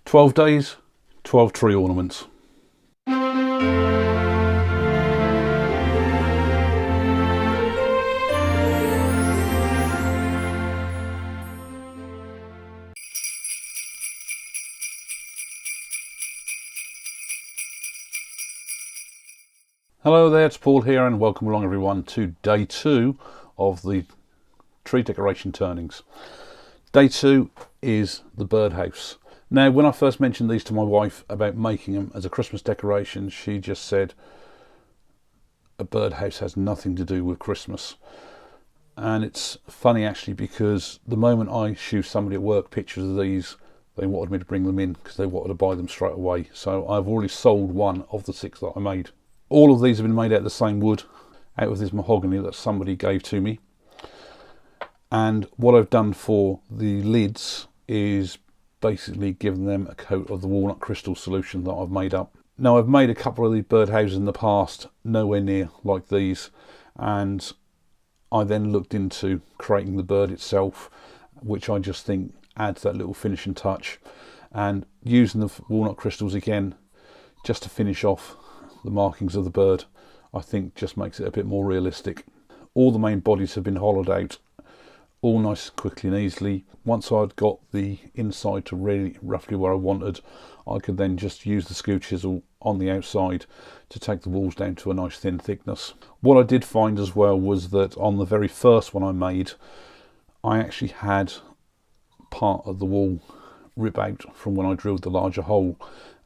12 days, 12 tree ornaments. Hello there, it's Paul here and welcome along everyone to day 2 of the tree decoration turnings. Day 2 is the birdhouse. Now when I first mentioned these to my wife about making them as a Christmas decoration, she just said a birdhouse has nothing to do with Christmas. And it's funny actually, because the moment I showed somebody at work pictures of these, they wanted me to bring them in because they wanted to buy them straight away. So I've already sold one of the 6 that I made. All of these have been made out of the same wood, out of this mahogany that somebody gave to me. And what I've done for the lids is basically given them a coat of the walnut crystal solution that I've made up. Now I've made a couple of these birdhouses in the past, nowhere near like these, and I then looked into creating the bird itself, which I just think adds that little finishing touch, and using the walnut crystals again just to finish off the markings of the bird, I think just makes it a bit more realistic. All the main bodies have been hollowed out, all nice quickly and easily. Once I'd got the inside to really roughly where I wanted, I could then just use the skew chisel on the outside to take the walls down to a nice thin thickness. What I did find as well was that on the very first one I made, I actually had part of the wall rip out from when I drilled the larger hole,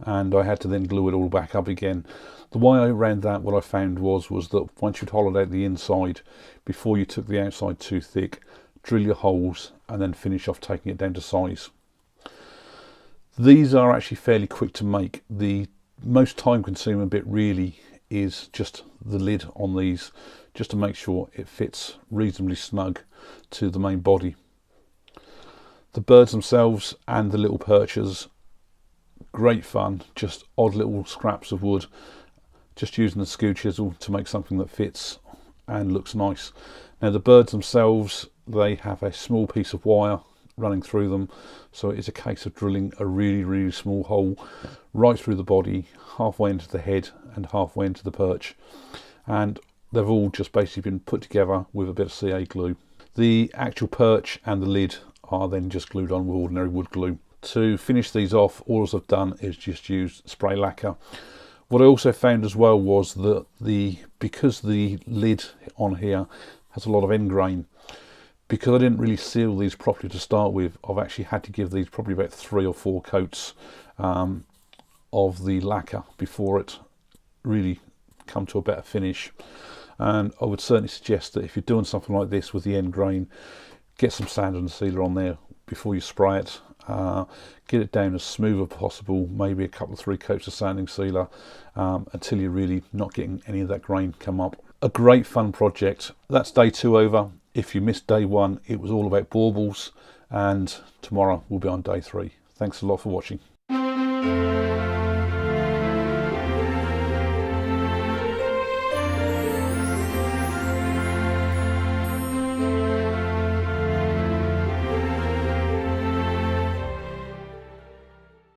and I had to then glue it all back up again. The way around that, what I found was that once you'd hollowed out the inside, before you took the outside too thick, drill your holes and then finish off taking it down to size. These are actually fairly quick to make. The most time consuming bit really is just the lid on these, just to make sure it fits reasonably snug to the main body. The birds themselves and the little perchers, great fun, just odd little scraps of wood, just using the skew chisel to make something that fits and looks nice. Now the birds themselves, they have a small piece of wire running through them, so it's a case of drilling a really small hole right through the body, halfway into the head and halfway into the perch, and they've all just basically been put together with a bit of CA glue. The actual perch and the lid are then just glued on with ordinary wood glue. To finish these off, all I've done is just use spray lacquer. What I also found as well was that because the lid on here has a lot of end grain, because I didn't really seal these properly to start with, I've actually had to give these probably about 3 or 4 coats of the lacquer before it really come to a better finish. And I would certainly suggest that if you're doing something like this with the end grain, get some sand and sealer on there before you spray it. Get it down as smooth as possible, maybe a couple of 3 coats of sanding sealer, until you're really not getting any of that grain come up. A great fun project. That's day 2 over. If you missed day 1, it was all about baubles, and tomorrow we'll be on day 3. Thanks a lot for watching.